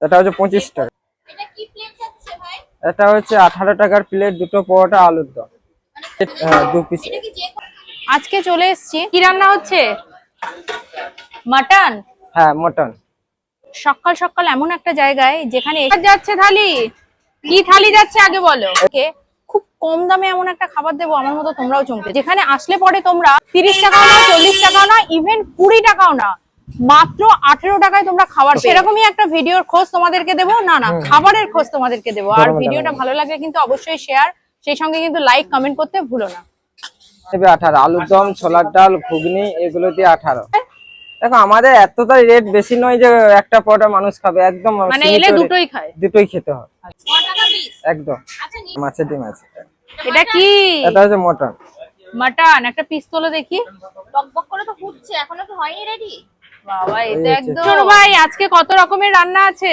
এটা হচ্ছে 25 টাকা। এটা হচ্ছে 18 টাকার প্লেট, দুটো পরোটা আলুর দম। হ্যাঁ, 2 পিস। আজকে চলে এসেছি, কি রান্না হচ্ছে? মাটন। হ্যাঁ, মটন। সকাল সকাল এমন একটা জায়গায় যেখানে যাচ্ছে থালি, কি থালি যাচ্ছে আগে বলো। ওকে, খুব কম দামে এমন একটা খাবার দেবো আমার মতো তোমরাও চমকে, যেখানে আসলে পরে তোমরা 30 টাকাও না, 40 টাকাও না, ইভেন 20 টাকাও না, মাত্র 18 টাকায় তোমরা খাবার। সেরকমই একটা ভিডিওর খোঁজ তোমাদেরকে দেবো, না খাবারের খোঁজ তোমাদেরকে দেবো। আর ভিডিওটা ভালো লাগলে কিন্তু অবশ্যই শেয়ার, সেই সঙ্গে কিন্তু লাইক কমেন্ট করতে ভুলো না। 18 আলুর দম, ছোলার ডাল, ঘুগনি, এগুলো দিয়ে 18। দেখো আমাদের এতটা রেট বেশি নয় যে একটা পরোটা মানুষ খাবে, একদম মানে এলে দুটোই খায়, দুটোই খেতে হয় একদম। মাছের ডিম আছে। এটা কি? এটা হচ্ছে মটন। মাটন, একটা পিস তোলো দেখি। টকবক করে তো ফুটছে, এখনো তো হয়নি রেডি। বাবা, এটা একদম। শোনো ভাই, আজকে কত রকমের রান্না আছে?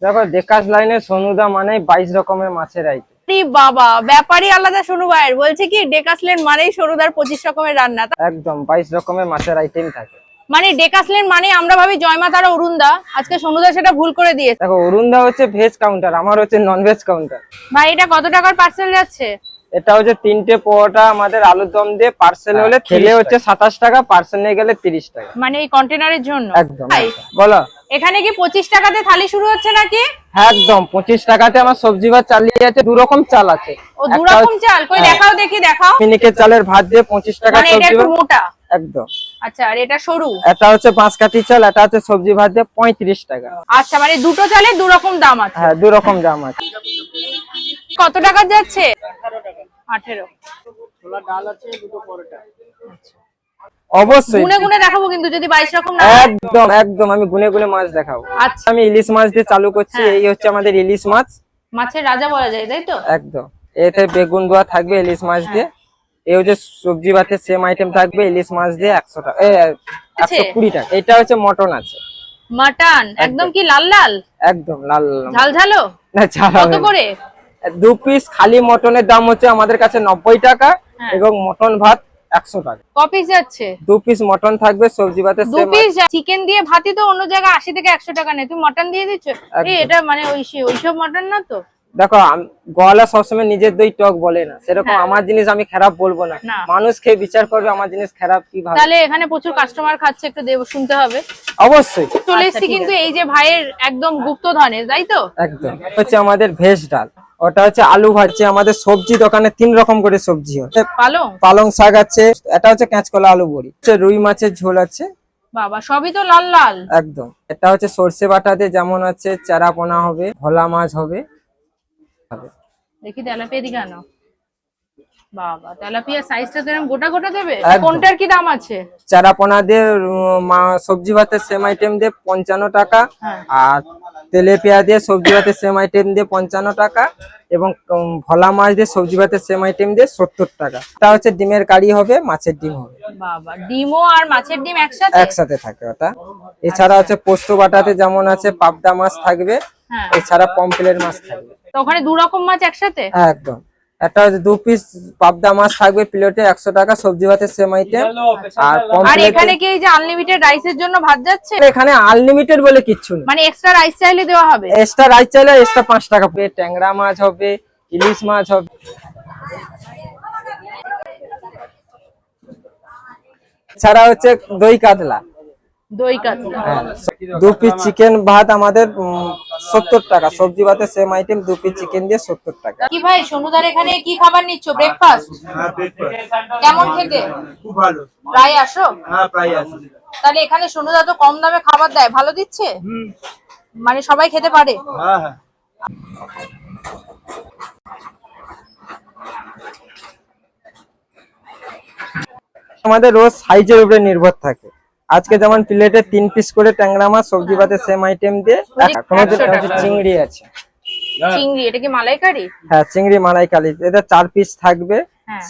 দেখো, ডেকাস লাইনে সোনুদা মানে 22 রকমের মাছের আইটেম। বাবা, ব্যাপারই আলাদা। সোনু ভাইয়ের বলছে কি, ডেকাসলেন মানেই সোনুদার 25 রকমের রান্না। একদম 22 রকমের মাছের আইটেম থাকে। মানে ডেকাসলেন মানে আমরা ভাবি জয়মাতারা অরুণদা, আজকে সোনুদা সেটা ভুল করে দিয়েছে। দেখো, অরুণদা হচ্ছে ভেজ কাউন্টার, আমার হচ্ছে নন ভেজ কাউন্টার। ভাই, এটা কত টাকার পার্সেল যাচ্ছে? এটা হচ্ছে 3টে পরোটা আমাদের আলুর দম দিয়ে, পার্সেল হলে খেলে হচ্ছে 27 টাকা, পার্সেল নিয়ে গেলে 30 টাকা। মানে এই কন্টেনারের জন্য? একদম। বলো, এখানে কি 25 টাকাতে থালি শুরু হচ্ছে নাকি? একদম 25 টাকাতে আমার সবজি ভাত চালিয়ে আছে, 2 রকম চাল আছে। ও, 2 রকম চাল? কই দেখাও দেখি, দেখাও। মিনিকেট চালের ভাত দিয়ে 25 টাকা মানে এটা সবজি একটু ভাত। মোটা। একদম। আচ্ছা, আর এটা সরু? এটা হচ্ছে 5 কাঠি চাল, এটা হচ্ছে সবজি ভাত দিয়ে 35 টাকা। আচ্ছা, মানে দুটো চালে 2 রকম দাম আছে? হ্যাঁ, 2 রকম দাম আছে। কত টাকা যাচ্ছে? 18। ছোলা ডাল আছে, দুটো পরোটা। অবশ্যই গুনে গুনে দেখাবো কিন্তু, যদি 22 রকম না। একদম একদম, আমি গুনে গুনে মাছ দেখাবো। আচ্ছা, আমি ইলিশ মাছ দিয়ে চালু করছি। এই হচ্ছে আমাদের ইলিশ মাছ, মাছের রাজা বলা যায়, তাই তো? একদম। এতে বেগুন দেওয়া থাকবে ইলিশ মাছ দিয়ে। এই হচ্ছে সবজি ভাতের সেম আইটেম থাকবে, ইলিশ মাছ দিয়ে 100 টাকা, 120 টাকা। এটা হচ্ছে মটন আছে। মাটন একদম কি লাল লাল? একদম লাল ঝাল ঝালো না, ঝাল কত করে? 2 পিস খালি মটনের দাম হচ্ছে আমাদের কাছে 90 টাকা, এবং মটন ভাত 100 টাকা। ক পিস যাচ্ছে? 2 পিস মটন থাকবে, সবজি ভাতের 2 পিস চিকেন দিয়ে ভাতই তো অন্য জায়গায় 80 থেকে 100 টাকা নেই, তুমি মটন দিয়ে দিচ্ছ? এটা মানে ওইসব মটন না তো? দেখো, গলা সবসময় নিজের দই টক বলে না, সেরকম আমার জিনিস আমি খারাপ বলবো না। মানুষ খেয়ে বিচার করবে আমার জিনিস খারাপ কি ভালো। তাহলে এখানে প্রচুর কাস্টমার খাচ্ছে, একটু শুনতে হবে। অবশ্যই চলে এসেছি কিন্তু এই যে ভাইয়ের একদম গুপ্তধনে, তাই তো? একদম। হচ্ছে আমাদের ভেজ ডাল, ওটা হচ্ছে আলু ভাজছে। আমাদের সবজি দোকানে 3 রকম করে সবজি হয়। পালং শাক আছে, এটা হচ্ছে কাঁচকলা আলু বড়ি, রুই মাছের ঝোল আছে। বাবা, সবই তো লাল লাল। একদম। এটা হচ্ছে সরষে বাটা দিয়ে, যেমন আছে চারা পোনা হবে, ভোলা মাছ হবে। দেখি তেলাপিয়া দিকে আনো। বাবা, তেলাপিয়া সাইজটা তো এরকম গোটা গোটা দেবে। কোনটার কি দাম আছে? চারা পোনা দিয়ে সবজি ভাতের সেম আইটেম দিয়ে 55 টাকা, আর তেলাপিয়া দিয়ে সবজি ভাতের সেম আইটেম দিয়ে 55 টাকা, এবং ভোলা মাছ দিয়ে সবজি ভাতের সেম আইটেম দিয়ে 70 টাকা। এটা হচ্ছে ডিমের কারি হবে, মাছের ডিম হবে। বাবা, ডিমও আর মাছের ডিম একসাথে থাকে ওটা। এছাড়া হচ্ছে পোস্ত বাটাতে যেমন আছে পাবদা মাছ থাকবে, এছাড়া পমফ্রেট মাছ থাকবে। তো ওখানে 2 রকম মাছ একসাথে? একদম। এটা হচ্ছে 2 পিস পাবদা মাছ থাকবে প্লেটে 100 টাকা, সবজি ভাতের সেম আইটেম। আর এখানে কি এই যে আনলিমিটেড রাইসের জন্য ভাত যাচ্ছে? এখানে আনলিমিটেড বলে কিচ্ছু নেই, মানে এক্সট্রা রাইস চাইলে দেওয়া হবে? এক্সট্রা রাইস চাইলে এক্সট্রা 5 টাকা। ট্যাংরা মাছ হবে, ইলিশ মাছ হবে। এছাড়া হচ্ছে দই কাতলা। 2 পিস চিকেন ভাত আমাদের 70 টাকা, সবজি ভাতের সেম আইটেম 2 পিস চিকেন দিয়ে 70 টাকা। কি ভাই, সোনুদার এখানে কি খাবার নিচ্ছ? ব্রেকফাস্ট? কেমন খেতে? খুব ভালো। প্রায় আসো? হ্যাঁ, প্রায় আসো। তাহলে এখানে সোনুদা তো কম দামে খাবার দেয়, ভালো দিচ্ছে? মানে সবাই খেতে পারে? হ্যাঁ হ্যাঁ। আমাদের রোজ সাইজের উপরে নির্ভর থাকে। আজকে যেমন প্লেটে 3 পিস করে ট্যাংরা মাছ, সবজি ভাতের সেম আইটেম দিয়ে। চিংড়ি আছে। চিংড়ি, এটা কি মালাইকারি? হ্যাঁ, চিংড়ি মালাইকারি। এটা 4 পিস থাকবে,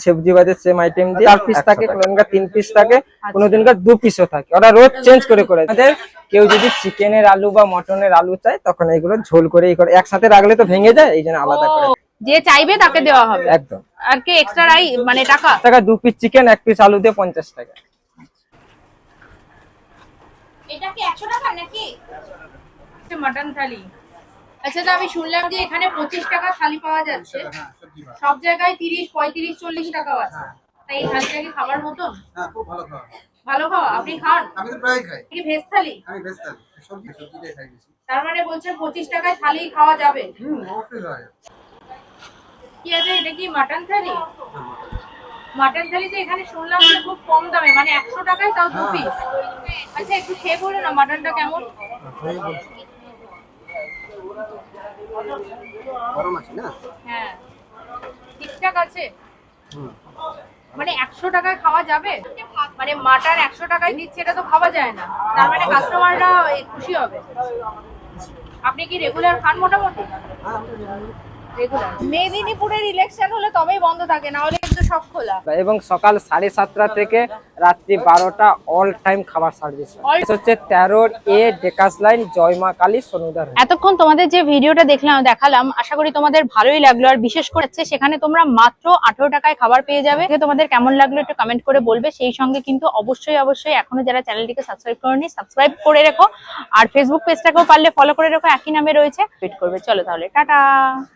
সবজি ভাতের সেম আইটেম দিয়ে 4 পিস থাকে, কোনদিনকার 3 পিস থাকে, কোনদিনকার 2 পিসও থাকে। ওরা রোজ চেঞ্জ করে করে। আমাদের কেউ যদি চিকেনের আলু বা মটনের আলু চায়, তখন এইগুলো ঝোল করে একসাথে রাখলে তো ভেঙে যায়, এই জন্য আলাদা করে যে চাইবে তাকে দেওয়া হবে। একদম। আর কি এক্সট্রা রাই মানে টাকা? 2 পিস চিকেন, 1 পিস আলু দিয়ে 50 টাকা। এটা কি 100 টাকা নাকি? মাটন থালি। আচ্ছা, তো আমি শুনলাম যে এখানে 25 টাকা থালি পাওয়া যাচ্ছে। সব জায়গায় 30, 35, 40 টাকাও আছে। তাই এই থালিটা কি খাবার মতন? হ্যাঁ, খুব ভালো খাওয়া। ভালো খাওয়া? আপনি খান? আমি তো প্রায় খাই। কি ভেজ থালি? আমি ভেজ থালি। সবজি দিয়ে খাই বেশি। তার মানে বলছেন 25 টাকায় থালি খাওয়া যাবে? অবশ্যই খাওয়া যাবে। কি আছে, এটা কি মাটন থালি? মাটন থালি তো এখানে শুনলাম যে খুব কম দামে, মানে 100 টাকায় তাও 2 পিস। আচ্ছা, একটু খেয়ে বলো না মাটনটা কেমন? গরম আছে না? হ্যাঁ, ঠিকঠাক আছে। মানে 100 টাকায় খাওয়া যাবে? মানে মাটন 100 টাকায় দিচ্ছে, এটা তো খাওয়া যায় না। তার মানে কাস্টমাররা খুশি হবে। আপনি কি রেগুলার খান মোটামুটি? রেগুলার। মেদিনীপুরের ইলেকশন হলে তবেই বন্ধ থাকে, না হলে কিন্তু সব খোলা। এবং সকাল 7:30 থেকে রাত্রি 12টা অল টাইম খাবার সার্ভিস হচ্ছে 13A ডেকাস লাইন, জয় মা কালী, সোনুদার। এতক্ষণ তোমাদের যে ভিডিওটা দেখালাম, আশা করি তোমাদের ভালোই লাগলো। আর বিশেষ করে সেখানে তোমরা মাত্র 18 টাকায় খাবার পেয়ে যাবে। তোমাদের কেমন লাগলো একটু কমেন্ট করে বলবে। সেই সঙ্গে কিন্তু অবশ্যই এখনো যারা চ্যানেলটিকে সাবস্ক্রাইব করোনি, সাবস্ক্রাইব করে রেখো। আর ফেসবুক পেজটাকেও পারলে ফলো করে রেখো, একই নামে রয়েছে। টুইট করবে। চলো তাহলে, টাটা।